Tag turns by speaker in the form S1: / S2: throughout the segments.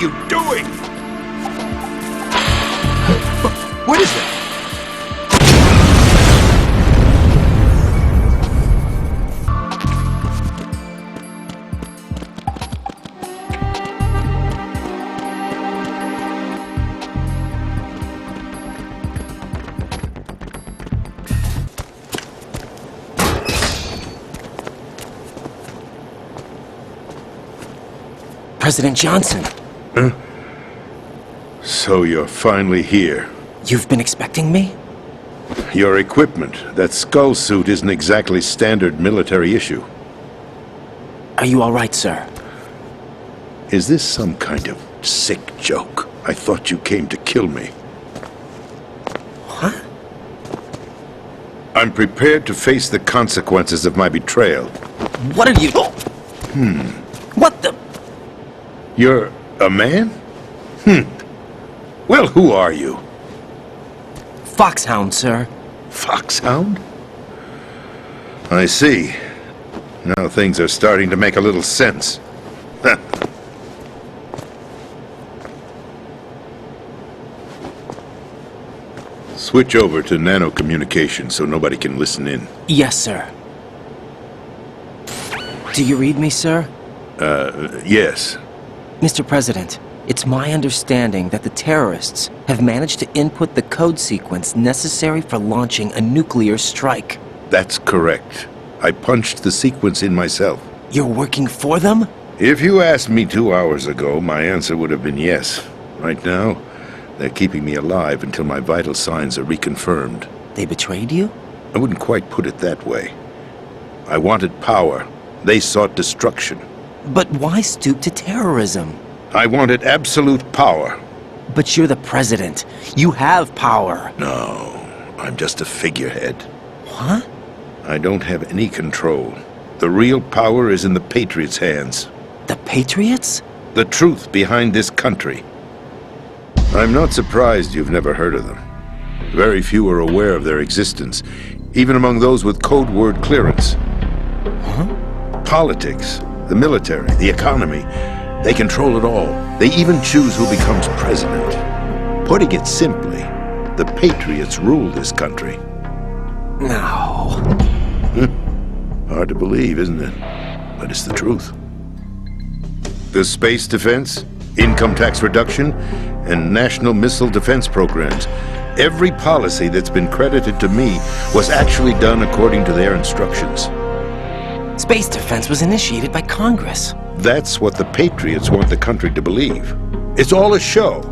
S1: you doing?
S2: What is it? President Johnson.
S1: Huh? So you're finally here.
S2: You've been expecting me?
S1: Your equipment, that skull suit, isn't exactly standard military issue.
S2: Are you all right, sir?
S1: Is this some kind of sick joke? I thought you came to kill me.
S2: What?
S1: I'm prepared to face the consequences of my betrayal.
S2: What are you... What the...
S1: You're a man? Well, who are you?
S2: Foxhound, sir.
S1: Foxhound? I see. Now things are starting to make a little sense. Switch over to nano-communication so nobody can listen in.
S2: Yes, sir. Do you read me, sir?
S1: Yes.
S2: Mr. President, it's my understanding that the terrorists have managed to input the code sequence necessary for launching a nuclear strike.
S1: That's correct. I punched the sequence in myself.
S2: You're working for them?
S1: If you asked me 2 hours ago, my answer would have been yes. Right now, they're keeping me alive until my vital signs are reconfirmed.
S2: They betrayed you?
S1: I wouldn't quite put it that way. I wanted power. They sought destruction.
S2: But why stoop to terrorism?
S1: I wanted absolute power.
S2: But you're the president. You have power.
S1: No, I'm just a figurehead.
S2: What?
S1: I don't have any control. The real power is in the Patriots' hands.
S2: The Patriots?
S1: The truth behind this country. I'm not surprised you've never heard of them. Very few are aware of their existence, even among those with code word clearance.
S2: Huh?
S1: Politics, the military, the economy, they control it all. They even choose who becomes president. Putting it simply, the Patriots rule this country.
S2: No.
S1: Hard to believe, isn't it? But it's the truth. The space defense, income tax reduction, and national missile defense programs. Every policy that's been credited to me was actually done according to their instructions.
S2: Space defense was initiated by Congress.
S1: That's what the Patriots want the country to believe. It's all a show.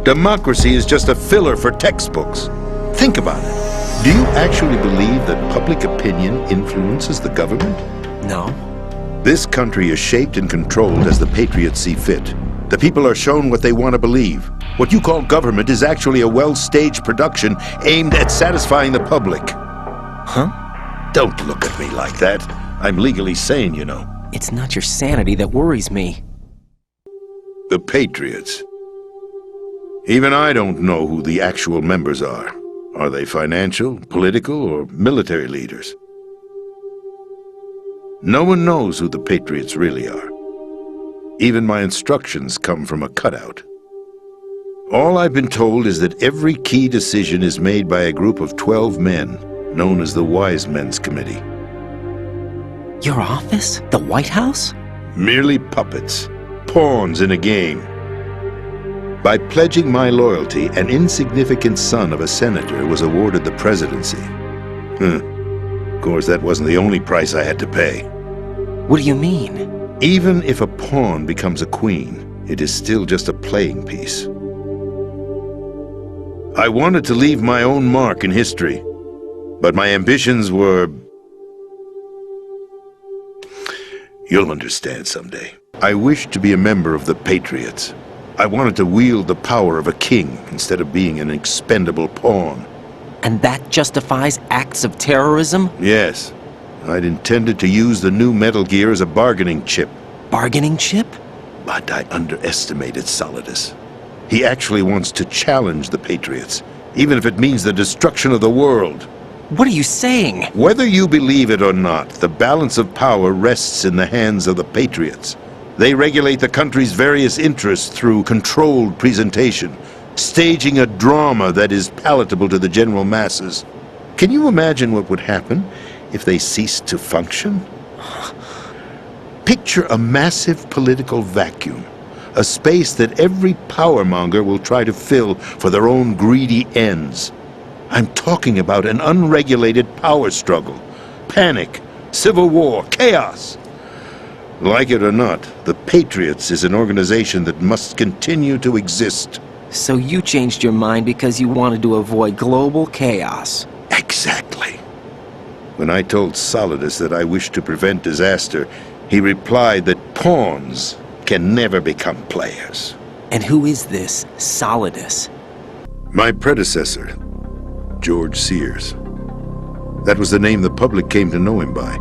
S1: Democracy is just a filler for textbooks. Think about it. Do you actually believe that public opinion influences the government?
S2: No.
S1: This country is shaped and controlled as the Patriots see fit. The people are shown what they want to believe. What you call government is actually a well-staged production aimed at satisfying the public.
S2: Huh?
S1: Don't look at me like that. I'm legally sane, you know.
S2: It's not your sanity that worries me.
S1: The Patriots. Even I don't know who the actual members are. Are they financial, political, or military leaders? No one knows who the Patriots really are. Even my instructions come from a cutout. All I've been told is that every key decision is made by a group of 12 men, known as the Wise Men's Committee.
S2: Your office? The White House?
S1: Merely puppets, pawns in a game. By pledging my loyalty, an insignificant son of a senator was awarded the presidency. Of course, that wasn't the only price I had to pay.
S2: What do you mean?
S1: Even if a pawn becomes a queen, it is still just a playing piece. I wanted to leave my own mark in history, but my ambitions were... You'll understand someday. I wished to be a member of the Patriots. I wanted to wield the power of a king instead of being an expendable pawn.
S2: And that justifies acts of terrorism?
S1: Yes. I'd intended to use the new Metal Gear as a bargaining chip.
S2: Bargaining chip?
S1: But I underestimated Solidus. He actually wants to challenge the Patriots, even if it means the destruction of the world.
S2: What are you saying?
S1: Whether you believe it or not, the balance of power rests in the hands of the Patriots. They regulate the country's various interests through controlled presentation, staging a drama that is palatable to the general masses. Can you imagine what would happen if they ceased to function? Picture a massive political vacuum, a space that every powermonger will try to fill for their own greedy ends. I'm talking about an unregulated power struggle, panic, civil war, chaos. Like it or not, the Patriots is an organization that must continue to exist.
S2: So you changed your mind because you wanted to avoid global chaos.
S1: Exactly. When I told Solidus that I wished to prevent disaster, he replied that pawns can never become players.
S2: And who is this Solidus?
S1: My predecessor, George Sears. That was the name the public came to know him by.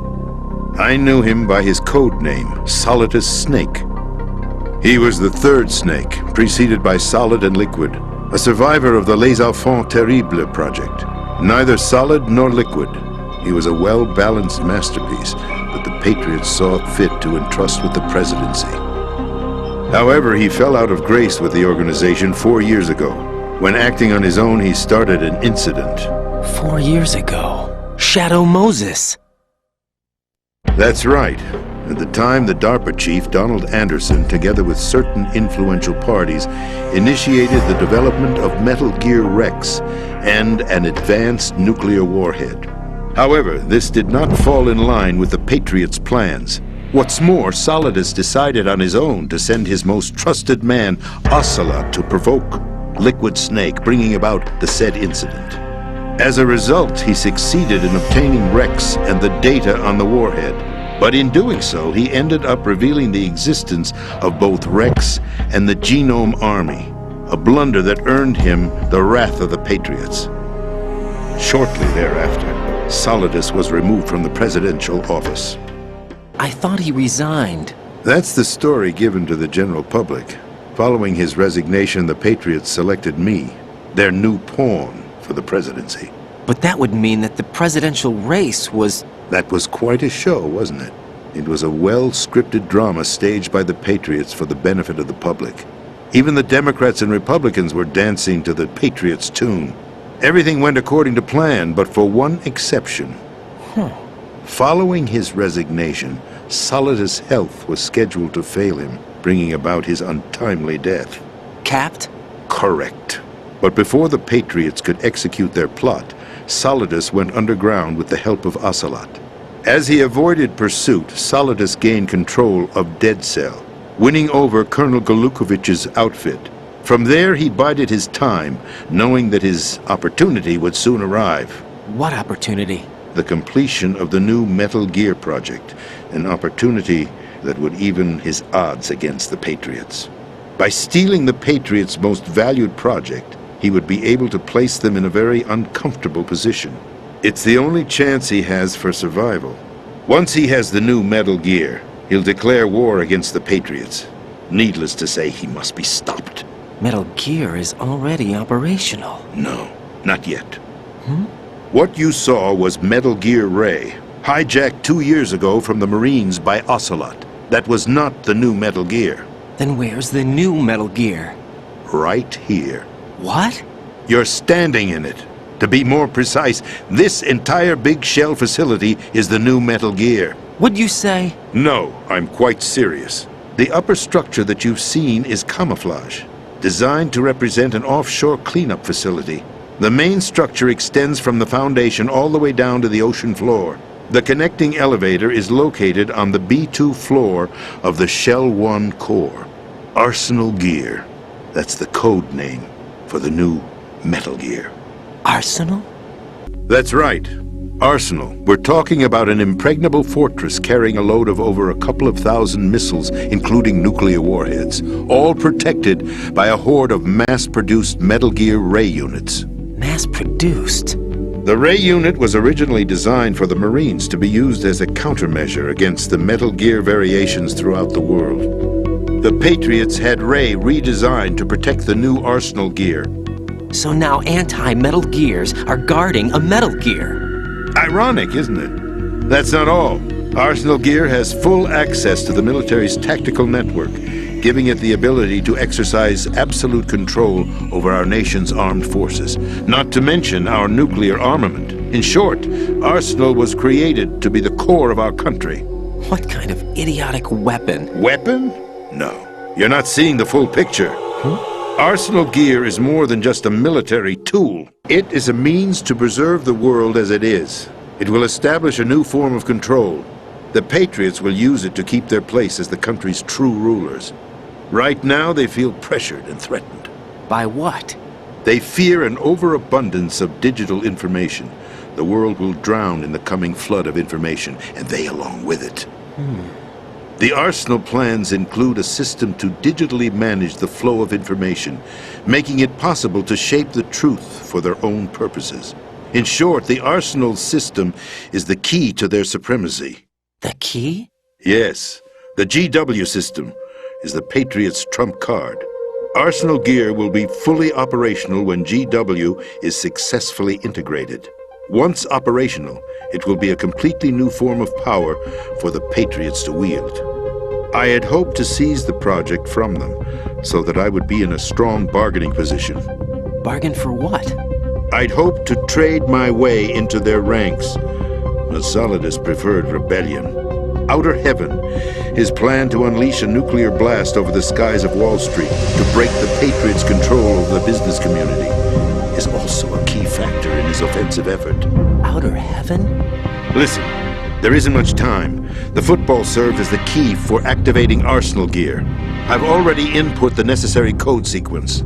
S1: I knew him by his code name, Solidus Snake. He was the third snake, preceded by Solid and Liquid, a survivor of the Les Enfants Terribles project. Neither solid nor liquid. He was a well-balanced masterpiece that the Patriots saw it fit to entrust with the presidency. However, he fell out of grace with the organization 4 years ago. When acting on his own, he started an incident.
S2: 4 years ago. Shadow Moses.
S1: That's right. At the time, the DARPA chief, Donald Anderson, together with certain influential parties, initiated the development of Metal Gear Rex and an advanced nuclear warhead. However, this did not fall in line with the Patriots' plans. What's more, Solidus decided on his own to send his most trusted man, Ocelot, to provoke Liquid Snake, bringing about the said incident. As a result, he succeeded in obtaining Rex and the data on the warhead. But in doing so, he ended up revealing the existence of both Rex and the Genome Army, a blunder that earned him the wrath of the Patriots. Shortly thereafter, Solidus was removed from the presidential office.
S2: I thought he resigned.
S1: That's the story given to the general public. Following his resignation, the Patriots selected me, their new pawn, for the presidency.
S2: But that would mean that the presidential race was...
S1: That was quite a show, wasn't it? It was a well-scripted drama staged by the Patriots for the benefit of the public. Even the Democrats and Republicans were dancing to the Patriots' tune. Everything went according to plan, but for one exception. Following his resignation, Solidus' health was scheduled to fail him, bringing about his untimely death.
S2: Capped?
S1: Correct. But before the Patriots could execute their plot, Solidus went underground with the help of Ocelot. As he avoided pursuit, Solidus gained control of Dead Cell, winning over Colonel Golukovich's outfit. From there, he bided his time, knowing that his opportunity would soon arrive.
S2: What opportunity?
S1: The completion of the new Metal Gear project, an opportunity that would even his odds against the Patriots. By stealing the Patriots' most valued project, he would be able to place them in a very uncomfortable position. It's the only chance he has for survival. Once he has the new Metal Gear, he'll declare war against the Patriots. Needless to say, he must be stopped.
S2: Metal Gear is already operational.
S1: No, not yet. What you saw was Metal Gear Ray, hijacked 2 years ago from the Marines by Ocelot. That was not the new Metal Gear.
S2: Then where's the new Metal Gear?
S1: Right here.
S2: What?
S1: You're standing in it. To be more precise, this entire big shell facility is the new Metal Gear.
S2: What'd you say?
S1: No, I'm quite serious. The upper structure that you've seen is camouflage, designed to represent an offshore cleanup facility. The main structure extends from the foundation all the way down to the ocean floor. The connecting elevator is located on the B2 floor of the Shell 1 core. Arsenal Gear. That's the code name for the new Metal Gear.
S2: Arsenal?
S1: That's right. Arsenal. We're talking about an impregnable fortress carrying a load of over a couple of thousand missiles, including nuclear warheads, all protected by a horde of mass-produced Metal Gear Ray units.
S2: Mass-produced?
S1: The Ray unit was originally designed for the Marines to be used as a countermeasure against the Metal Gear variations throughout the world. The Patriots had Ray redesigned to protect the new Arsenal Gear.
S2: So now anti-Metal Gears are guarding a Metal Gear.
S1: Ironic, isn't it? That's not all. Arsenal Gear has full access to the military's tactical network, giving it the ability to exercise absolute control over our nation's armed forces, not to mention our nuclear armament. In short, Arsenal was created to be the core of our country.
S2: What kind of idiotic weapon?
S1: Weapon? No. You're not seeing the full picture. Arsenal Gear is more than just a military tool. It is a means to preserve the world as it is. It will establish a new form of control. The Patriots will use it to keep their place as the country's true rulers. Right now, they feel pressured and threatened.
S2: By what?
S1: They fear an overabundance of digital information. The world will drown in the coming flood of information, and they along with it. The Arsenal plans include a system to digitally manage the flow of information, making it possible to shape the truth for their own purposes. In short, the Arsenal system is the key to their supremacy.
S2: The key?
S1: Yes, the GW system is the Patriots' trump card. Arsenal Gear will be fully operational when GW is successfully integrated. Once operational, it will be a completely new form of power for the Patriots to wield. I had hoped to seize the project from them, so that I would be in a strong bargaining position.
S2: Bargain for what?
S1: I'd hoped to trade my way into their ranks. But Solidus preferred rebellion. Outer Heaven, his plan to unleash a nuclear blast over the skies of Wall Street to break the Patriots' control over the business community, is also a key factor in his offensive effort.
S2: Outer Heaven?
S1: Listen, there isn't much time. The football served as the key for activating Arsenal Gear. I've already input the necessary code sequence.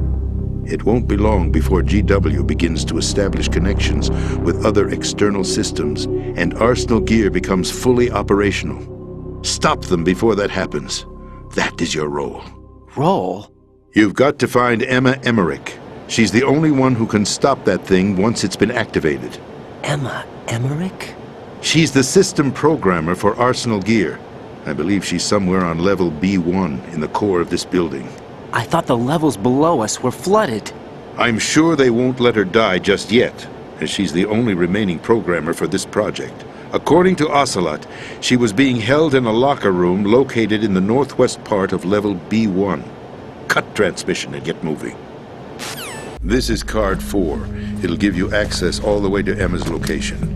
S1: It won't be long before GW begins to establish connections with other external systems, and Arsenal Gear becomes fully operational. Stop them before that happens. That is your role.
S2: Role?
S1: You've got to find Emma Emmerich. She's the only one who can stop that thing once it's been activated.
S2: Emma Emmerich?
S1: She's the system programmer for Arsenal Gear. I believe she's somewhere on level B1 in the core of this building.
S2: I thought the levels below us were flooded.
S1: I'm sure they won't let her die just yet, as she's the only remaining programmer for this project. According to Ocelot, she was being held in a locker room located in the northwest part of level B1. Cut transmission and get moving. This is card 4. It'll give you access all the way to Emma's location.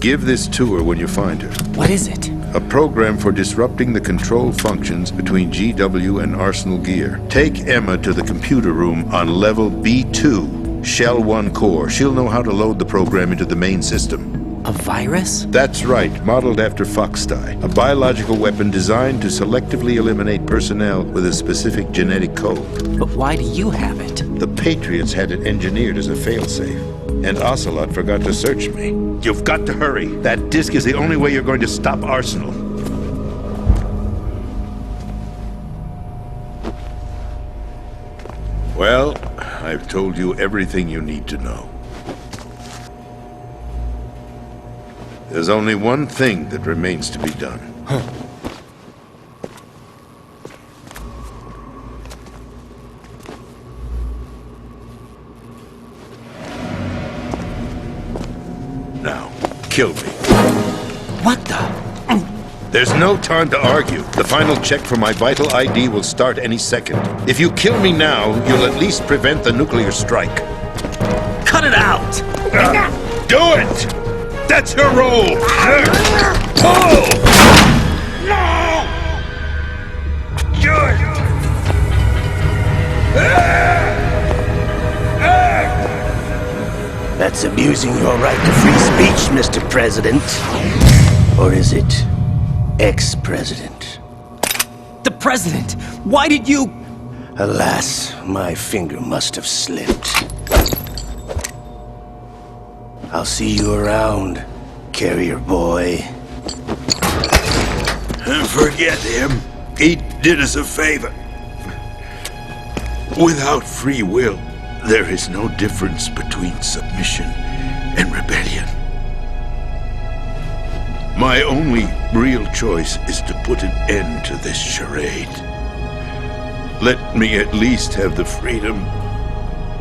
S1: Give this to her when you find her.
S2: What is it?
S1: A program for disrupting the control functions between GW and Arsenal Gear. Take Emma to the computer room on level B2, Shell 1 core. She'll know how to load the program into the main system.
S2: A virus?
S1: That's right, modeled after Foxdie, a biological weapon designed to selectively eliminate personnel with a specific genetic code.
S2: But why do you have it?
S1: The Patriots had it engineered as a failsafe, and Ocelot forgot to search me. You've got to hurry. That disk is the only way you're going to stop Arsenal. Well, I've told you everything you need to know. There's only one thing that remains to be done. Now, kill me.
S2: What the?
S1: There's no time to argue. The final check for my vital ID will start any second. If you kill me now, you'll at least prevent the nuclear strike.
S2: Cut it out!
S1: Do it! That's your role! Pull! No! Do it!
S3: That's abusing your right to free speech, Mr. President. Or is it ex-president?
S2: The president! Why did you...
S3: Alas, my finger must have slipped. I'll see you around, carrier boy.
S1: Forget him. He did us a favor. Without free will, there is no difference between submission and rebellion. My only real choice is to put an end to this charade. Let me at least have the freedom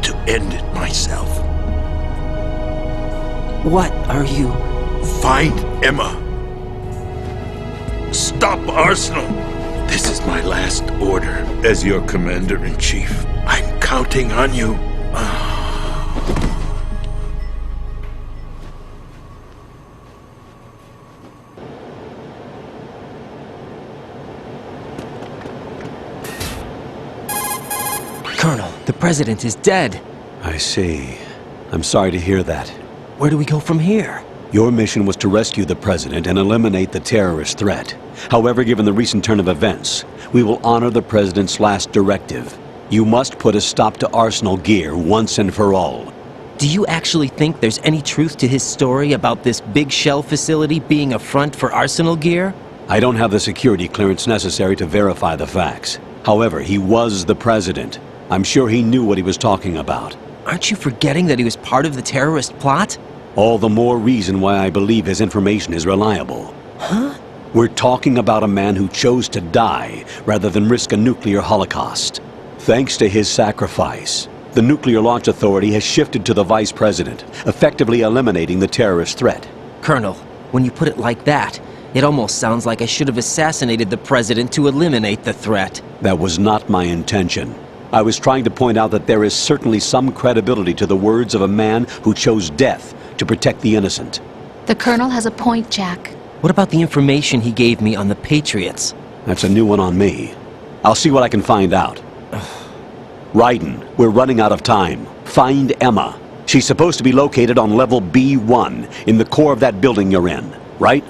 S1: to end it myself.
S2: What are you...
S1: Find Emma
S3: Stop Arsenal! This is my last order as your commander-in-chief. I'm counting on you.
S2: Colonel, the president is dead.
S4: I see. I'm sorry to hear that.
S2: Where do we go from here?
S4: Your mission was to rescue the president and eliminate the terrorist threat. However, given the recent turn of events, we will honor the president's last directive. You must put a stop to Arsenal gear once and for all.
S2: Do you actually think there's any truth to his story about this big shell facility being a front for Arsenal gear?
S4: I don't have the security clearance necessary to verify the facts. However, he was the president. I'm sure he knew what he was talking about.
S2: Aren't you forgetting that he was part of the terrorist plot?
S4: All the more reason why I believe his information is reliable.
S2: Huh?
S4: We're talking about a man who chose to die rather than risk a nuclear holocaust. Thanks to his sacrifice, the Nuclear Launch Authority has shifted to the vice president, effectively eliminating the terrorist threat.
S2: Colonel, when you put it like that, it almost sounds like I should have assassinated the president to eliminate the threat.
S4: That was not my intention. I was trying to point out that there is certainly some credibility to the words of a man who chose death to protect the innocent.
S5: The Colonel has a point, Jack.
S2: What about the information he gave me on the Patriots?
S4: That's a new one on me. I'll see what I can find out. Raiden, we're running out of time. Find Emma. She's supposed to be located on level B1, in the core of that building you're in, right?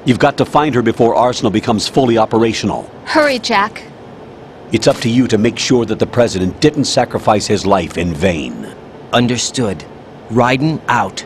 S4: You've got to find her before Arsenal becomes fully operational.
S5: Hurry, Jack.
S4: It's up to you to make sure that the president didn't sacrifice his life in vain.
S2: Understood. Raiden out.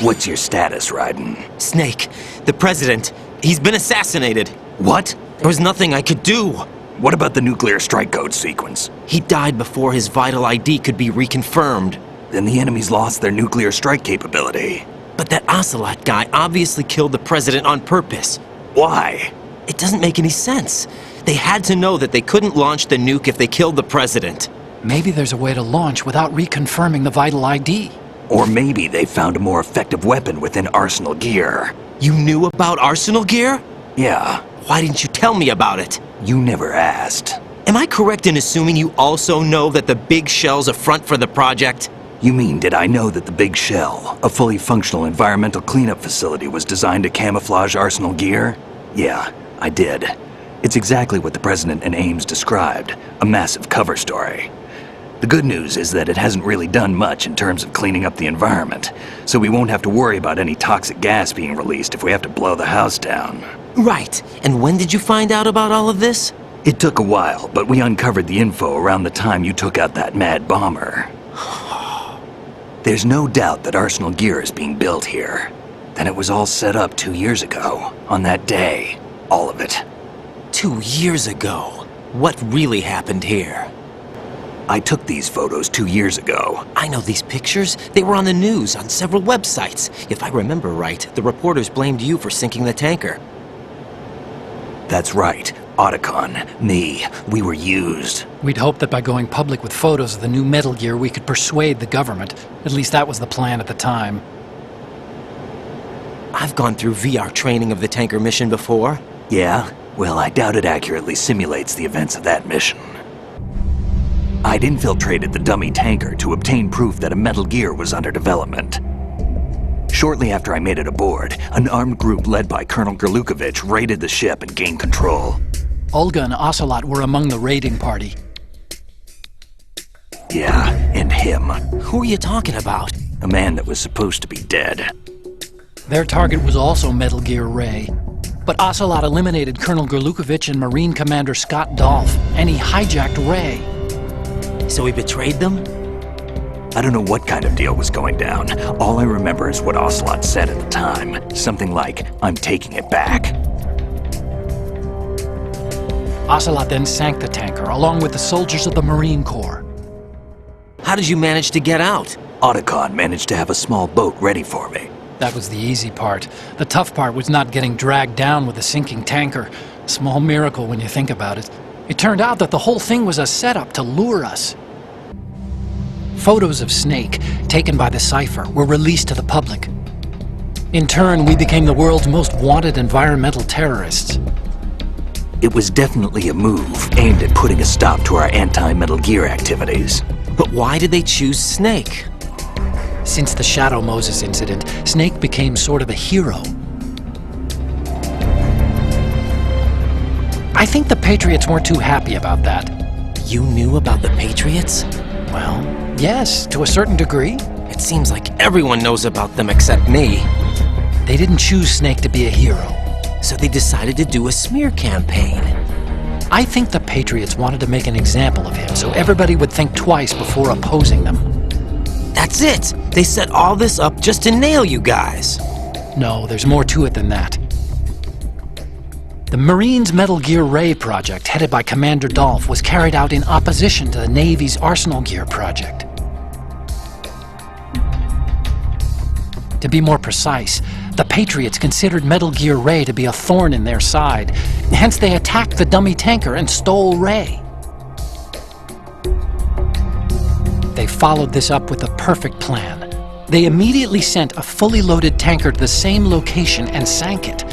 S3: What's your status, Raiden?
S2: Snake, the president, he's been assassinated.
S3: What?
S2: There was nothing I could do.
S3: What about the nuclear strike code sequence?
S2: He died before his vital ID could be reconfirmed.
S3: Then the enemy's lost their nuclear strike capability.
S2: But that Ocelot guy obviously killed the president on purpose.
S3: Why?
S2: It doesn't make any sense. They had to know that they couldn't launch the nuke if they killed the president.
S6: Maybe there's a way to launch without reconfirming the vital ID.
S3: Or maybe they found a more effective weapon within Arsenal gear.
S2: You knew about Arsenal gear?
S3: Yeah.
S2: Why didn't you tell me about it?
S3: You never asked.
S2: Am I correct in assuming you also know that the big shell's a front for the project?
S3: You mean, did I know that the Big Shell, a fully functional environmental cleanup facility, was designed to camouflage Arsenal gear? Yeah, I did. It's exactly what the President and Ames described, a massive cover story. The good news is that it hasn't really done much in terms of cleaning up the environment, so we won't have to worry about any toxic gas being released if we have to blow the house down.
S2: Right. And when did you find out about all of this?
S3: It took a while, but we uncovered the info around the time you took out that mad bomber. There's no doubt that Arsenal gear is being built here. Then it was all set up 2 years ago, on that day. All of it.
S2: 2 years ago. What really happened here?
S3: I took these photos 2 years ago.
S2: I know these pictures. They were on the news, on several websites. If I remember right, the reporters blamed you for sinking the tanker.
S3: That's right. Otacon, me, we were used.
S6: We'd hoped that by going public with photos of the new Metal Gear, we could persuade the government. At least that was the plan at the time.
S2: I've gone through VR training of the tanker mission before.
S3: Yeah? Well, I doubt it accurately simulates the events of that mission. I'd infiltrated the dummy tanker to obtain proof that a Metal Gear was under development. Shortly after I made it aboard, an armed group led by Colonel Gerlukovich raided the ship and gained control.
S6: Olga and Ocelot were among the raiding party.
S3: Yeah, and him.
S2: Who are you talking about?
S3: A man that was supposed to be dead.
S6: Their target was also Metal Gear Ray. But Ocelot eliminated Colonel Gerlukovich and Marine Commander Scott Dolph, and he hijacked Ray.
S2: So he betrayed them?
S3: I don't know what kind of deal was going down. All I remember is what Ocelot said at the time. Something like, "I'm taking it back."
S6: Ocelot then sank the tanker, along with the soldiers of the Marine Corps.
S2: How did you manage to get out?
S3: Otacon managed to have a small boat ready for me.
S6: That was the easy part. The tough part was not getting dragged down with a sinking tanker. Small miracle when you think about it. It turned out that the whole thing was a setup to lure us. Photos of Snake, taken by the Cypher, were released to the public. In turn, we became the world's most wanted environmental terrorists.
S3: It was definitely a move aimed at putting a stop to our anti-Metal Gear activities.
S2: But why did they choose Snake?
S6: Since the Shadow Moses incident, Snake became sort of a hero. I think the Patriots weren't too happy about that.
S2: You knew about the Patriots?
S6: Well, yes, to a certain degree.
S2: It seems like everyone knows about them except me.
S6: They didn't choose Snake to be a hero.
S2: So they decided to do a smear campaign.
S6: I think the Patriots wanted to make an example of him so everybody would think twice before opposing them.
S2: That's it! They set all this up just to nail you guys.
S6: No, there's more to it than that. The Marines' Metal Gear Ray project, headed by Commander Dolph, was carried out in opposition to the Navy's Arsenal Gear project. To be more precise, the Patriots considered Metal Gear Ray to be a thorn in their side. Hence, they attacked the dummy tanker and stole Ray. They followed this up with the perfect plan. They immediately sent a fully loaded tanker to the same location and sank it.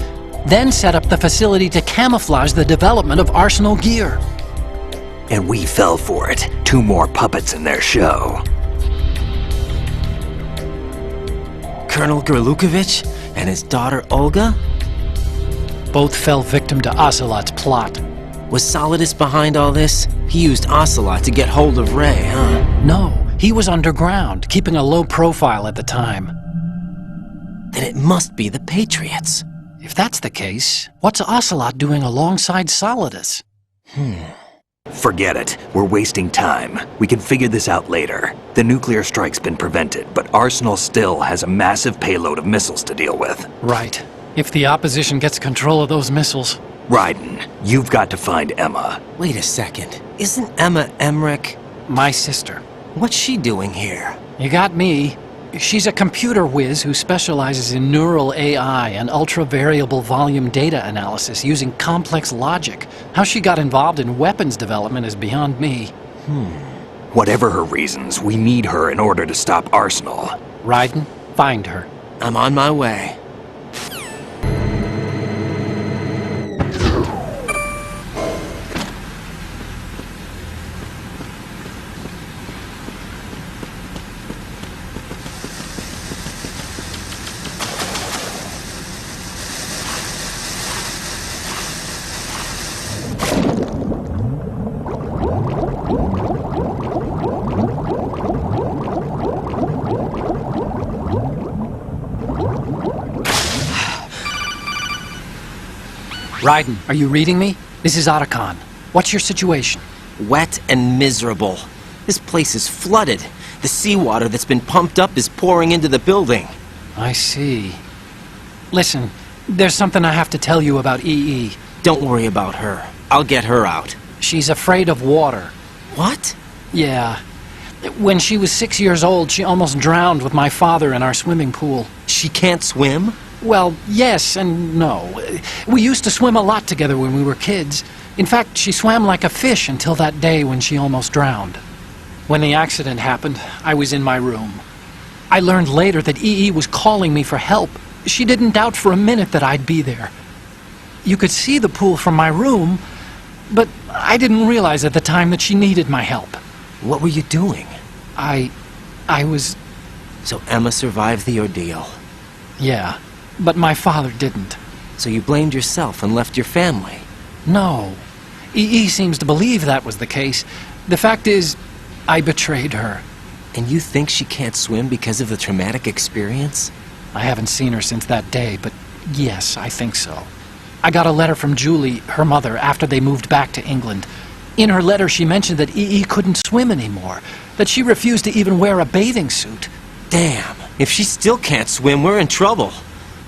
S6: Then set up the facility to camouflage the development of Arsenal Gear.
S3: And we fell for it. 2 more puppets in their show.
S2: Colonel Gerlukovich and his daughter Olga?
S6: Both fell victim to Ocelot's plot.
S2: Was Solidus behind all this? He used Ocelot to get hold of Ray, huh?
S6: No, he was underground, keeping a low profile at the time.
S2: Then it must be the Patriots.
S6: If that's the case, what's Ocelot doing alongside Solidus?
S3: Forget it. We're wasting time. We can figure this out later. The nuclear strike's been prevented, but Arsenal still has a massive payload of missiles to deal with.
S6: Right. If the opposition gets control of those missiles...
S3: Raiden, you've got to find Emma.
S2: Wait a second. Isn't Emma Emmerich?
S6: My sister.
S2: What's she doing here?
S6: You got me. She's a computer whiz who specializes in neural AI and ultra-variable volume data analysis using complex logic. How she got involved in weapons development is beyond me.
S3: Whatever her reasons, we need her in order to stop Arsenal.
S6: Raiden, find her.
S2: I'm on my way.
S6: Raiden, are you reading me? This is Otacon. What's your situation?
S2: Wet and miserable. This place is flooded. The seawater that's been pumped up is pouring into the building.
S6: I see. Listen, there's something I have to tell you about EE.
S2: Don't worry about her. I'll get her out.
S6: She's afraid of water.
S2: What?
S6: Yeah. When she was 6 years old, she almost drowned with my father in our swimming pool.
S2: She can't swim?
S6: Well, yes and no. We used to swim a lot together when we were kids. In fact, she swam like a fish until that day when she almost drowned. When the accident happened, I was in my room. I learned later that EE was calling me for help. She didn't doubt for a minute that I'd be there. You could see the pool from my room, but I didn't realize at the time that she needed my help.
S2: What were you doing?
S6: I was...
S2: So Emma survived the ordeal.
S6: Yeah, but my father didn't.
S2: So you blamed yourself and left your family?
S6: No. EE seems to believe that was the case. The fact is, I betrayed her.
S2: And you think she can't swim because of the traumatic experience?
S6: I haven't seen her since that day, but yes, I think so. I got a letter from Julie, her mother, after they moved back to England. In her letter, she mentioned that EE couldn't swim anymore, that she refused to even wear a bathing suit.
S2: Damn, if she still can't swim, we're in trouble.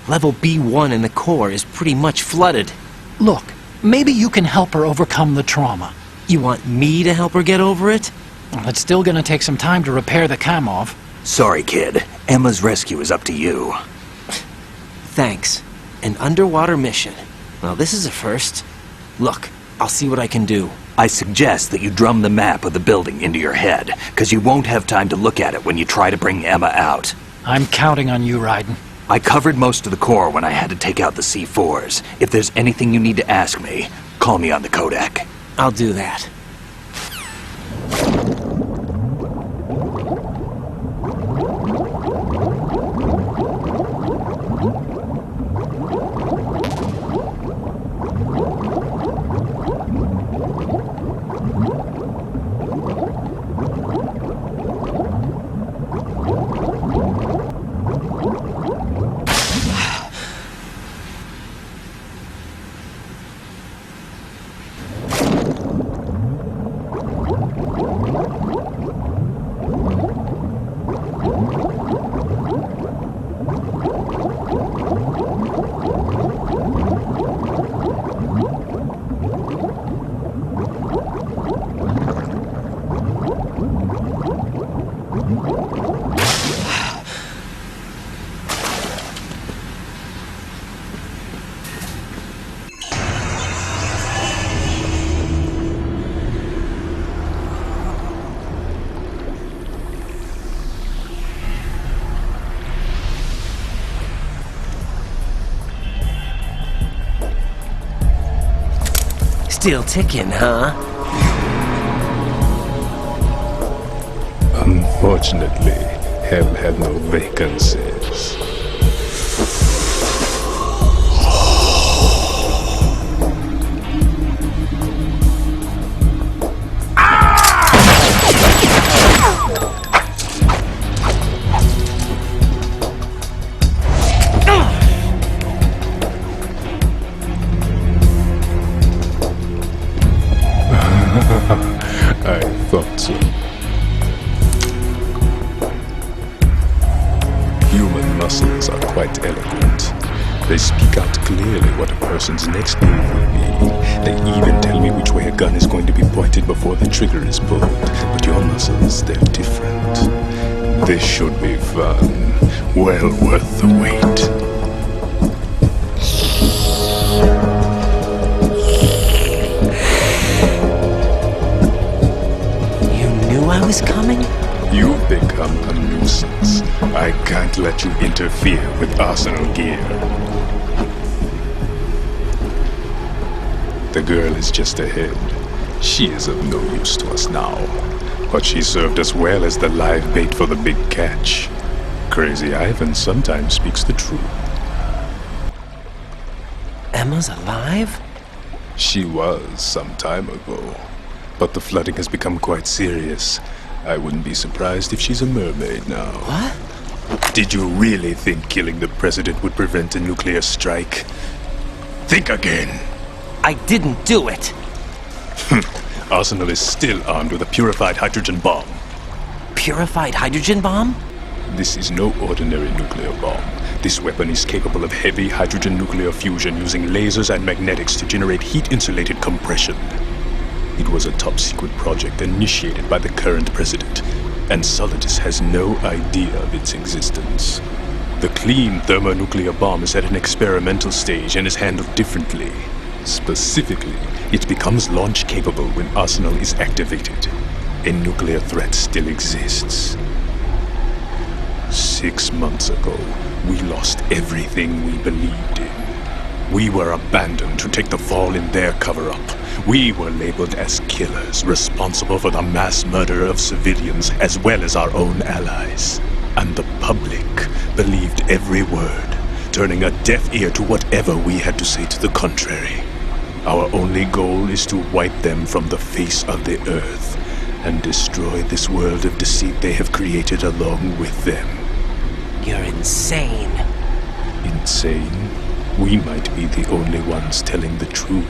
S2: Level B1 in the core is pretty much flooded.
S6: Look, maybe you can help her overcome the trauma.
S2: You want me to help her get over it?
S6: Well, it's still gonna take some time to repair the Kamov.
S3: Sorry, kid. Emma's rescue is up to you.
S2: Thanks. An underwater mission. Well, this is a first. Look, I'll see what I can do.
S3: I suggest that you drum the map of the building into your head, because you won't have time to look at it when you try to bring Emma out.
S6: I'm counting on you, Raiden.
S3: I covered most of the core when I had to take out the C4s. If there's anything you need to ask me, call me on the Kodak.
S2: I'll do that. Still ticking, huh?
S7: Unfortunately, hell had no vacancies. I thought so. Human muscles are quite eloquent. They speak out clearly what a person's next move will be. They even tell me which way a gun is going to be pointed before the trigger is pulled. But your muscles, they're different. This should be fun. Well worth the wait.
S2: I was coming?
S7: You've become a nuisance. I can't let you interfere with Arsenal gear. The girl is just ahead. She is of no use to us now. But she served us well as the live bait for the big catch. Crazy Ivan sometimes speaks the truth.
S2: Emma's alive?
S7: She was some time ago. But the flooding has become quite serious. I wouldn't be surprised if she's a mermaid now.
S2: What?
S7: Did you really think killing the president would prevent a nuclear strike? Think again.
S2: I didn't do it.
S7: Arsenal is still armed with a purified hydrogen bomb.
S2: Purified hydrogen bomb?
S7: This is no ordinary nuclear bomb. This weapon is capable of heavy hydrogen nuclear fusion using lasers and magnetics to generate heat-insulated compression. It was a top-secret project initiated by the current president, and Solidus has no idea of its existence. The clean thermonuclear bomb is at an experimental stage and is handled differently. Specifically, it becomes launch-capable when Arsenal is activated. A nuclear threat still exists. 6 months ago, we lost everything we believed in. We were abandoned to take the fall in their cover-up. We were labeled as killers, responsible for the mass murder of civilians as well as our own allies. And the public believed every word, turning a deaf ear to whatever we had to say to the contrary. Our only goal is to wipe them from the face of the earth and destroy this world of deceit they have created along with them.
S2: You're insane.
S7: Insane? We might be the only ones telling the truth.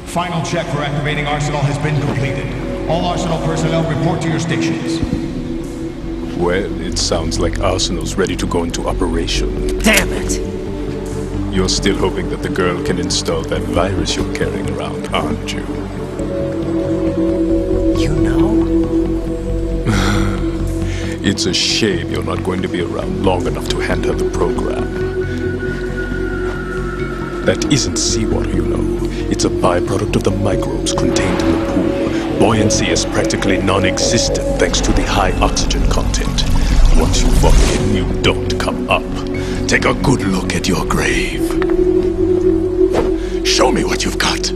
S8: Final check for activating Arsenal has been completed. All Arsenal personnel report to your stations.
S7: Well, it sounds like Arsenal's ready to go into operation.
S2: Damn it!
S7: You're still hoping that the girl can install that virus you're carrying around, aren't you?
S2: You know?
S7: It's a shame you're not going to be around long enough to hand her the program. That isn't seawater, you know. It's a byproduct of the microbes contained in the pool. Buoyancy is practically non-existent thanks to the high oxygen content. Once you fall in, you don't come up. Take a good look at your grave. Show me what you've got.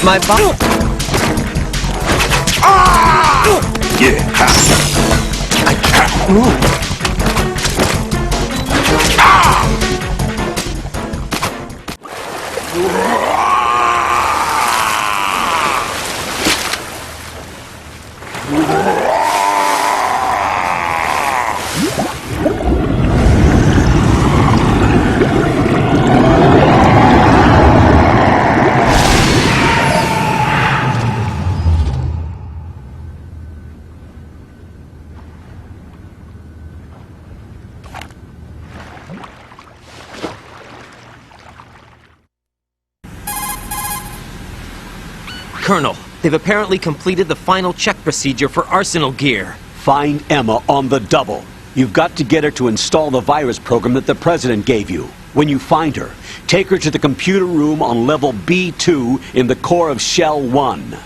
S2: My body.
S3: Yeah.
S2: I can't move. Colonel, they've apparently completed the final check procedure for arsenal gear.
S4: Find Emma on the double. You've got to get her to install the virus program that the President gave you. When you find her, take her to the computer room on level B2 in the core of Shell 1.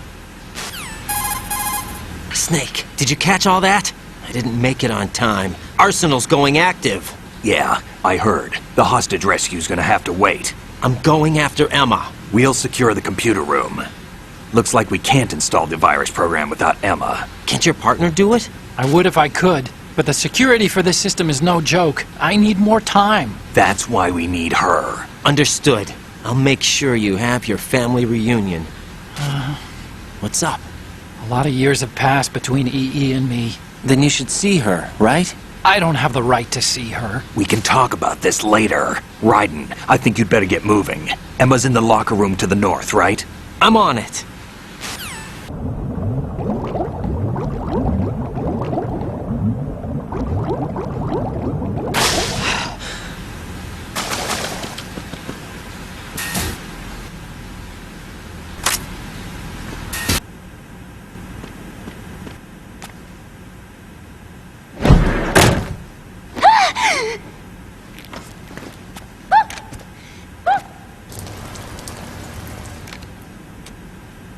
S2: Snake, did you catch all that? I didn't make it on time. Arsenal's going active.
S3: Yeah, I heard. The hostage rescue's gonna have to wait.
S2: I'm going after Emma.
S3: We'll secure the computer room. Looks like we can't install the virus program without Emma.
S2: Can't your partner do it?
S6: I would if I could, but the security for this system is no joke. I need more time.
S3: That's why we need her.
S2: Understood. I'll make sure you have your family reunion. What's up?
S6: A lot of years have passed between EE and me.
S2: Then you should see her, right?
S6: I don't have the right to see her.
S3: We can talk about this later. Raiden, I think you'd better get moving. Emma's in the locker room to the north, right?
S2: I'm on it.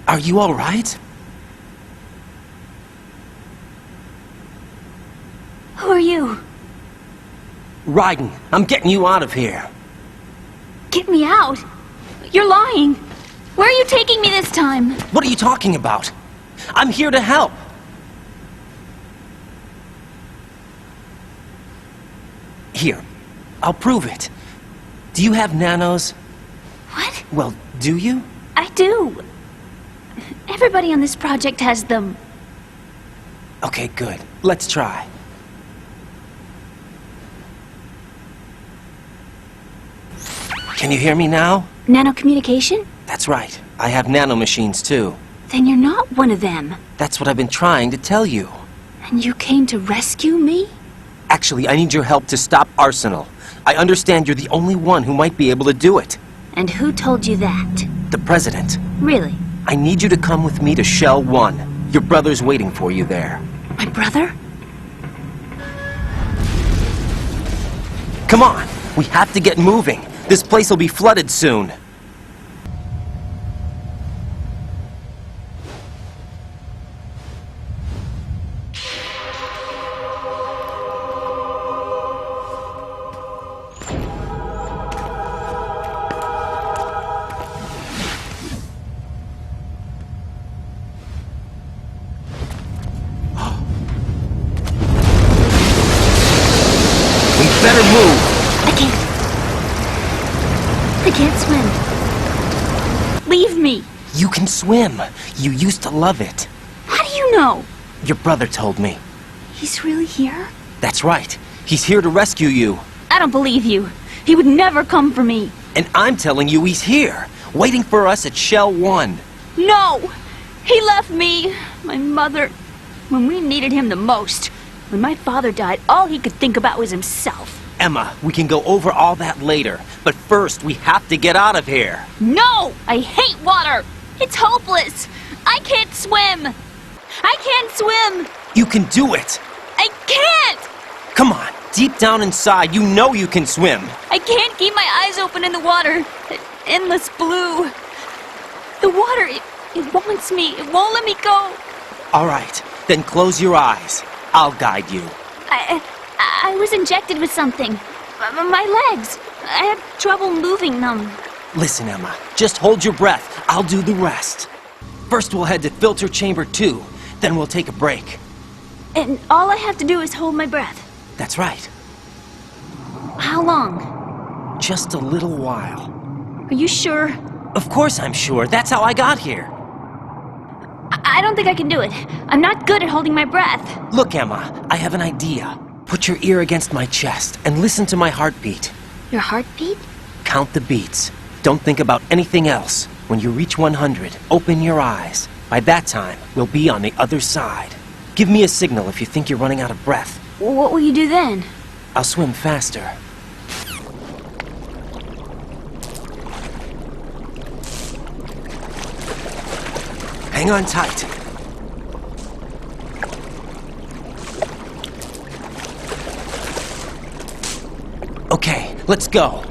S2: Are you all right?
S9: Who are you?
S2: Raiden, I'm getting you out of here.
S9: Get me out! You're lying! Where are you taking me this time?
S2: What are you talking about? I'm here to help. Here, I'll prove it. Do you have nanos?
S9: What?
S2: Well, do you?
S9: I do. Everybody on this project has them.
S2: Okay, good. Let's try. Can you hear me now?
S9: Nanocommunication?
S2: That's right. I have nanomachines too.
S9: Then you're not one of them.
S2: That's what I've been trying to tell you.
S9: And you came to rescue me?
S2: Actually, I need your help to stop Arsenal. I understand you're the only one who might be able to do it.
S9: And who told you that?
S2: The President.
S9: Really?
S2: I need you to come with me to Shell 1. Your brother's waiting for you there.
S9: My brother?
S2: Come on! We have to get moving. This place will be flooded soon. Better move!
S9: I can't swim. Leave me!
S2: You can swim. You used to love it.
S9: How do you know?
S2: Your brother told me.
S9: He's really here?
S2: That's right. He's here to rescue you.
S9: I don't believe you. He would never come for me.
S2: And I'm telling you he's here, waiting for us at Shell 1.
S9: No! He left me, my mother, when we needed him the most. When my father died, all he could think about was himself.
S2: Emma, we can go over all that later. But first, we have to get out of here.
S9: No! I hate water! It's hopeless! I can't swim! I can't swim!
S2: You can do it!
S9: I can't!
S2: Come on, deep down inside, you know you can swim.
S9: I can't keep my eyes open in the water. That endless blue. The water, it wants me. It won't let me go.
S2: All right, then close your eyes. I'll guide you.
S9: I was injected with something. My legs. I have trouble moving them.
S2: Listen, Emma, just hold your breath. I'll do the rest. First, we'll head to filter chamber 2. Then we'll take a break.
S9: And all I have to do is hold my breath.
S2: That's right.
S9: How long?
S2: Just a little while.
S9: Are you sure?
S2: Of course I'm sure. That's how I got here.
S9: I don't think I can do it. I'm not good at holding my breath.
S2: Look, Emma, I have an idea. Put your ear against my chest and listen to my heartbeat.
S9: Your heartbeat?
S2: Count the beats. Don't think about anything else. When you reach 100, open your eyes. By that time, we'll be on the other side. Give me a signal if you think you're running out of breath.
S9: What will you do then?
S2: I'll swim faster. Hang on tight. Okay, let's go.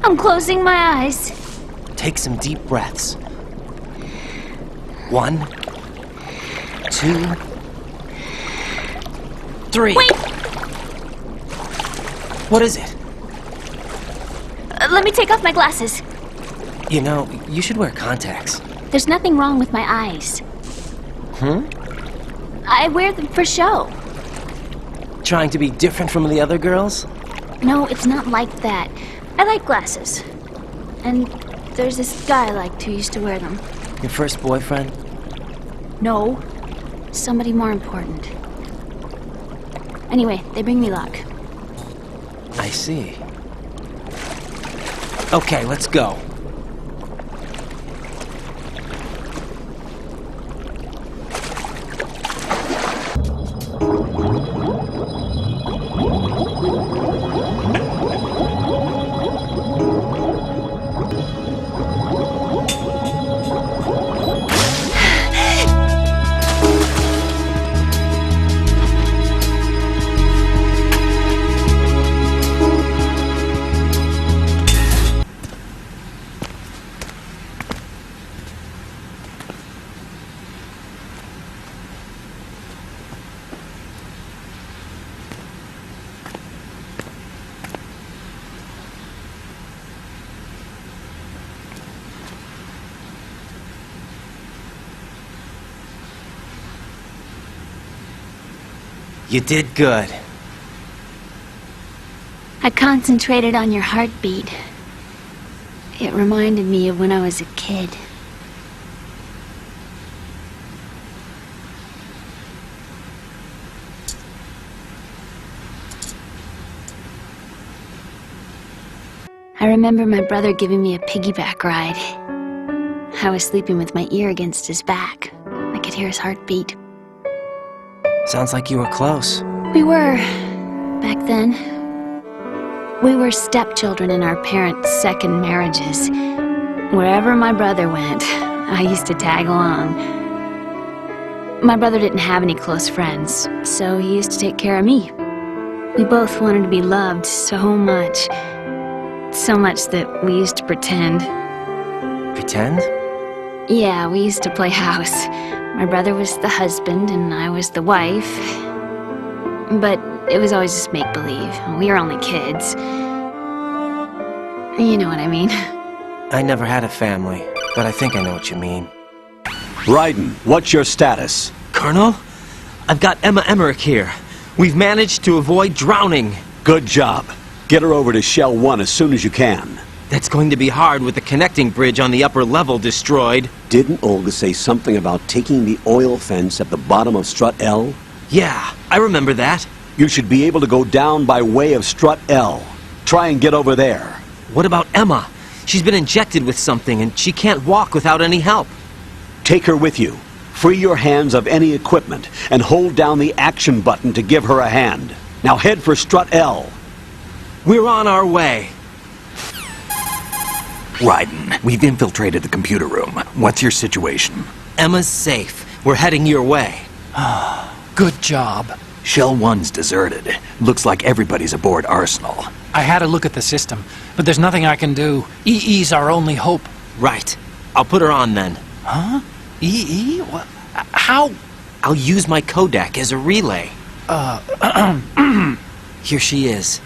S9: I'm closing my eyes.
S2: Take some deep breaths. 1, 2, 3.
S9: Wait!
S2: What is it?
S9: Let me take off my glasses.
S2: You know, you should wear contacts.
S9: There's nothing wrong with my eyes. I wear them for show.
S2: Trying to be different from the other girls?
S9: No, it's not like that. I like glasses. And there's this guy I liked who used to wear them.
S2: Your first boyfriend?
S9: No. Somebody more important. Anyway, they bring me luck.
S2: I see. Okay, let's go. You did good.
S9: I concentrated on your heartbeat. It reminded me of when I was a kid. I remember my brother giving me a piggyback ride. I was sleeping with my ear against his back. I could hear his heartbeat.
S2: Sounds like you were close.
S9: We were, back then. We were stepchildren in our parents' second marriages. Wherever my brother went, I used to tag along. My brother didn't have any close friends, so he used to take care of me. We both wanted to be loved so much. So much that we used to pretend.
S2: Pretend?
S9: Yeah, we used to play house. My brother was the husband and I was the wife. But it was always just make-believe. We were only kids. You know what I mean.
S2: I never had a family, but I think I know what you mean.
S4: Raiden, what's your status?
S2: Colonel, I've got Emma Emmerich here. We've managed to avoid drowning.
S4: Good job. Get her over to Shell 1 as soon as you can.
S2: That's going to be hard with the connecting bridge on the upper level destroyed.
S4: Didn't Olga say something about taking the oil fence at the bottom of Strut L?
S2: Yeah, I remember that.
S4: You should be able to go down by way of Strut L. Try and get over there.
S2: What about Emma? She's been injected with something and she can't walk without any help.
S4: Take her with you. Free your hands of any equipment and hold down the action button to give her a hand. Now head for Strut L.
S2: We're on our way.
S3: Raiden, we've infiltrated the computer room. What's your situation?
S2: Emma's safe. We're heading your way.
S6: Good job.
S3: Shell 1's deserted. Looks like everybody's aboard Arsenal.
S6: I had a look at the system, but there's nothing I can do. EE's our only hope.
S2: Right. I'll put her on then.
S6: Huh? EE? What? How?
S2: I'll use my Kodak as a relay. Here she is.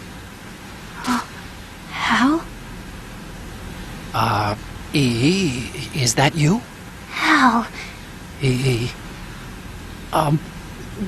S9: Hal?
S6: EE, is that you?
S9: Hal?
S6: EE.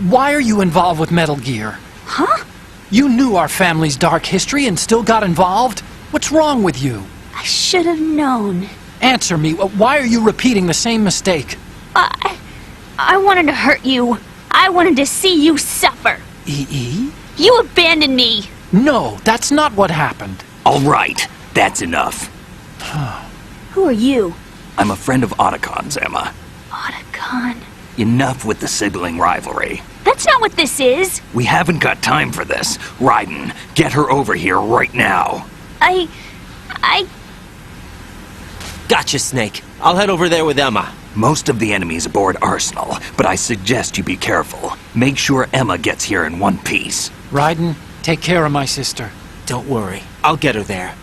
S6: Why are you involved with Metal Gear?
S9: Huh?
S6: You knew our family's dark history and still got involved? What's wrong with you?
S9: I should have known.
S6: Answer me. Why are you repeating the same mistake?
S9: I wanted to hurt you. I wanted to see you suffer.
S6: EE?
S9: You abandoned me.
S6: No, that's not what happened.
S3: All right, that's enough.
S9: Who are you?
S3: I'm a friend of Otacon's, Emma.
S9: Otacon.
S3: Enough with the sibling rivalry.
S9: That's not what this is.
S3: We haven't got time for this. Raiden, get her over here right now.
S9: I...
S2: Gotcha, Snake. I'll head over there with Emma.
S3: Most of the enemy's aboard Arsenal, but I suggest you be careful. Make sure Emma gets here in one piece.
S6: Raiden, take care of my sister.
S2: Don't worry. I'll get her there.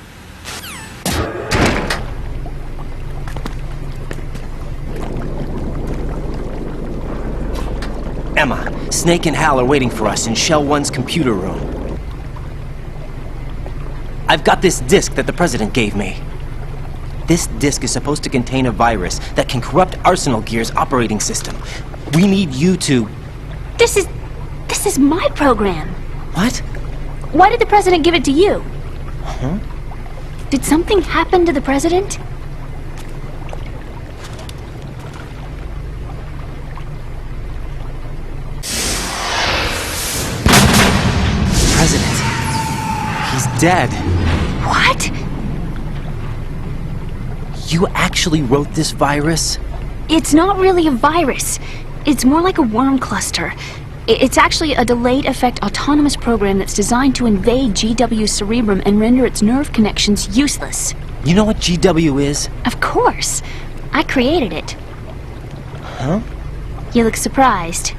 S2: Emma, Snake and Hal are waiting for us in Shell 1's computer room. I've got this disk that the President gave me. This disk is supposed to contain a virus that can corrupt Arsenal Gear's operating system. We need you to...
S9: This is my program.
S2: What?
S9: Why did the president give it to you?
S2: Huh?
S9: Did something happen to the president?
S2: President. He's dead.
S9: What?
S2: You actually wrote this virus?
S9: It's not really a virus. It's more like a worm cluster. It's actually a delayed effect autonomous program that's designed to invade GW's cerebrum and render its nerve connections useless.
S2: You know what GW is?
S9: Of course. I created it.
S2: Huh?
S9: You look surprised.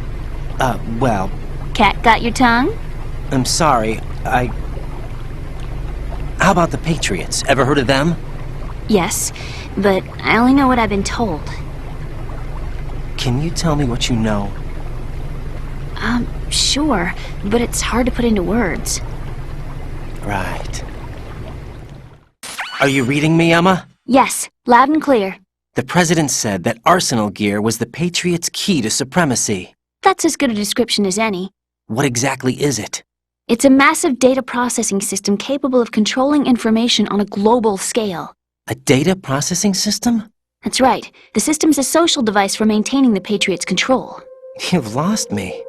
S2: Well...
S9: Cat got your tongue?
S2: I'm sorry, How about the Patriots? Ever heard of them?
S9: Yes, but I only know what I've been told.
S2: Can you tell me what you know?
S9: Sure, but it's hard to put into words.
S2: Right. Are you reading me, Emma?
S9: Yes, loud and clear.
S2: The President said that Arsenal Gear was the Patriots' key to supremacy.
S9: That's as good a description as any.
S2: What exactly is it?
S9: It's a massive data processing system capable of controlling information on a global scale.
S2: A data processing system?
S9: That's right. The system's a social device for maintaining the Patriots' control.
S2: You've lost me.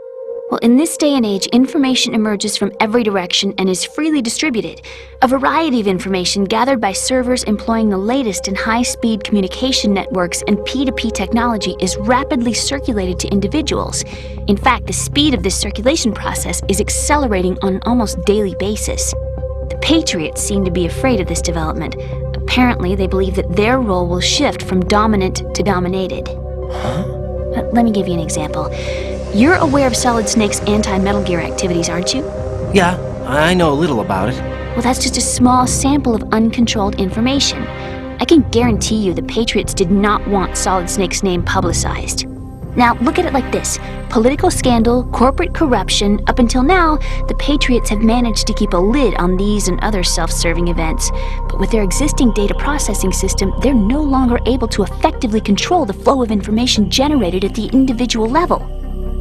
S9: Well, in this day and age, information emerges from every direction and is freely distributed. A variety of information gathered by servers employing the latest in high-speed communication networks and P2P technology is rapidly circulated to individuals. In fact, the speed of this circulation process is accelerating on an almost daily basis. The Patriots seem to be afraid of this development. Apparently, they believe that their role will shift from dominant to dominated.
S2: Huh?
S9: Let me give you an example. You're aware of Solid Snake's anti-Metal Gear activities, aren't you?
S2: Yeah, I know a little about it.
S9: Well, that's just a small sample of uncontrolled information. I can guarantee you the Patriots did not want Solid Snake's name publicized. Now, look at it like this. Political scandal, corporate corruption, up until now, the Patriots have managed to keep a lid on these and other self-serving events. But with their existing data processing system, they're no longer able to effectively control the flow of information generated at the individual level.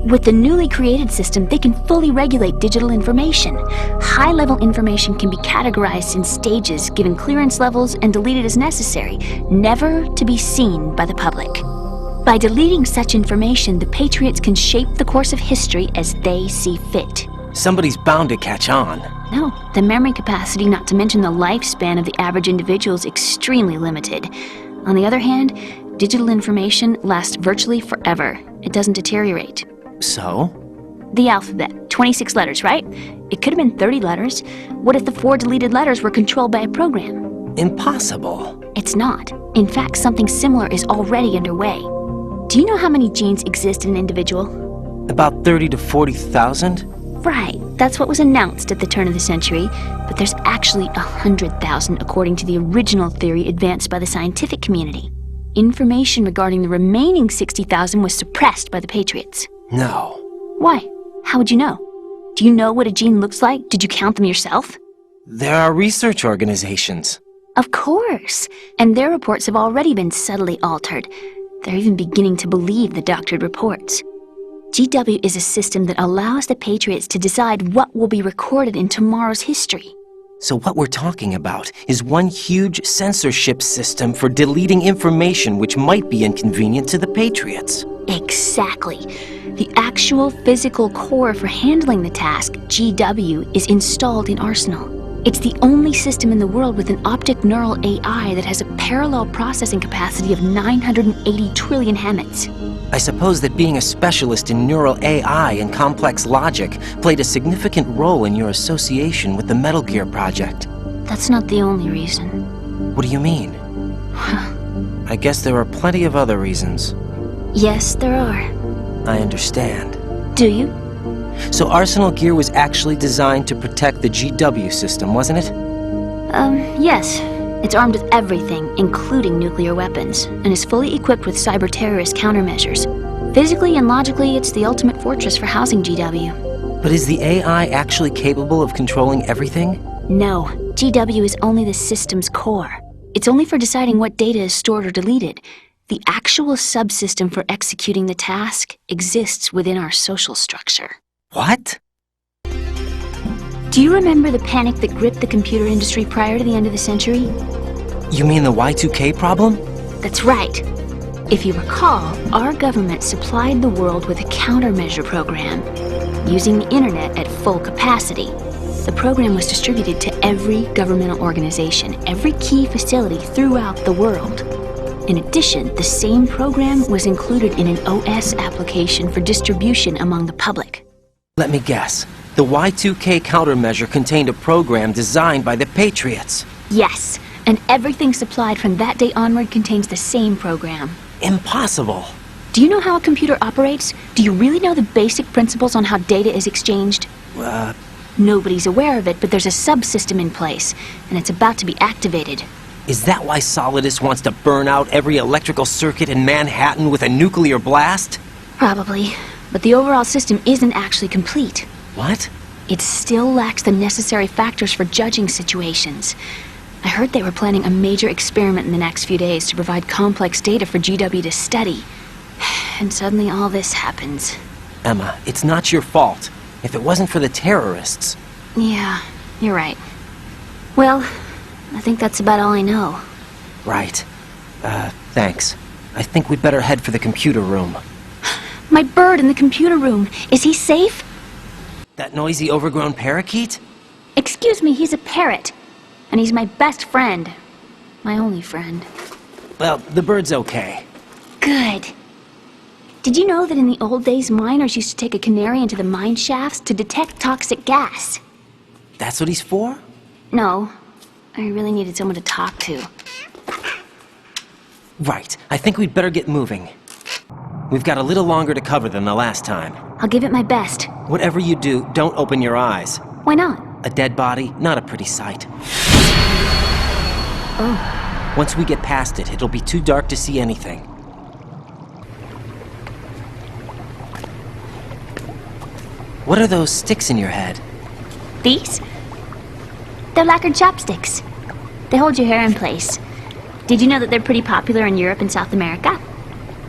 S9: With the newly created system, they can fully regulate digital information. High-level information can be categorized in stages, given clearance levels, and deleted as necessary, never to be seen by the public. By deleting such information, the Patriots can shape the course of history as they see fit.
S2: Somebody's bound to catch on.
S9: No, the memory capacity, not to mention the lifespan of the average individual, is extremely limited. On the other hand, digital information lasts virtually forever. It doesn't deteriorate.
S2: So?
S9: The alphabet, 26 letters, right? It could have been 30 letters. What if the 4 deleted letters were controlled by a program?
S2: Impossible.
S9: It's not. In fact, something similar is already underway. Do you know how many genes exist in an individual?
S2: About 30 to 40,000?
S9: Right, that's what was announced at the turn of the century, but there's actually 100,000 according to the original theory advanced by the scientific community. Information regarding the remaining 60,000 was suppressed by the Patriots.
S2: No.
S9: Why? How would you know? Do you know what a gene looks like? Did you count them yourself?
S2: There are research organizations.
S9: Of course, and their reports have already been subtly altered. They're even beginning to believe the doctored reports. GW is a system that allows the Patriots to decide what will be recorded in tomorrow's history.
S2: So what we're talking about is one huge censorship system for deleting information which might be inconvenient to the Patriots.
S9: Exactly. The actual physical core for handling the task, GW, is installed in Arsenal. It's the only system in the world with an optic neural AI that has a parallel processing capacity of 980 trillion Hammets.
S2: I suppose that being a specialist in neural AI and complex logic played a significant role in your association with the Metal Gear project.
S9: That's not the only reason.
S2: What do you mean? I guess there are plenty of other reasons.
S9: Yes, there are.
S2: I understand.
S9: Do you?
S2: So Arsenal Gear was actually designed to protect the GW system, wasn't it?
S9: Yes. It's armed with everything, including nuclear weapons, and is fully equipped with cyber-terrorist countermeasures. Physically and logically, it's the ultimate fortress for housing GW.
S2: But is the AI actually capable of controlling everything?
S9: No. GW is only the system's core. It's only for deciding what data is stored or deleted. The actual subsystem for executing the task exists within our social structure.
S2: What?
S9: Do you remember the panic that gripped the computer industry prior to the end of the century?
S2: You mean the Y2K problem?
S9: That's right. If you recall, our government supplied the world with a countermeasure program, using the internet at full capacity. The program was distributed to every governmental organization, every key facility throughout the world. In addition, the same program was included in an OS application for distribution among the public.
S2: Let me guess. The Y2K countermeasure contained a program designed by the Patriots.
S9: Yes, and everything supplied from that day onward contains the same program.
S2: Impossible.
S9: Do you know how a computer operates? Do you really know the basic principles on how data is exchanged? Nobody's aware of it, but there's a subsystem in place, and it's about to be activated.
S2: Is that why Solidus wants to burn out every electrical circuit in Manhattan with a nuclear blast?
S9: Probably, but the overall system isn't actually complete.
S2: What?
S9: It still lacks the necessary factors for judging situations. I heard they were planning a major experiment in the next few days to provide complex data for GW to study. And suddenly all this happens.
S2: Emma, it's not your fault. If it wasn't for the terrorists...
S9: Yeah, you're right. Well, I think that's about all I know.
S2: Right. Thanks. I think we'd better head for the computer room.
S9: My bird in the computer room. Is he safe?
S2: That noisy, overgrown parakeet?
S9: Excuse me, he's a parrot. And he's my best friend. My only friend.
S2: Well, the bird's okay.
S9: Good. Did you know that in the old days, miners used to take a canary into the mine shafts to detect toxic gas?
S2: That's what he's for?
S9: No. I really needed someone to talk to.
S2: Right. I think we'd better get moving. We've got a little longer to cover than the last time.
S9: I'll give it my best.
S2: Whatever you do, don't open your eyes.
S9: Why not?
S2: A dead body, not a pretty sight.
S9: Oh.
S2: Once we get past it, it'll be too dark to see anything. What are those sticks in your head?
S9: These? They're lacquered chopsticks. They hold your hair in place. Did you know that they're pretty popular in Europe and South America?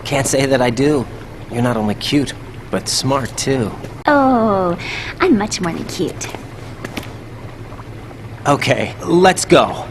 S2: Can't say that I do. You're not only cute, but smart too.
S9: Oh, I'm much more than cute.
S2: Okay, let's go.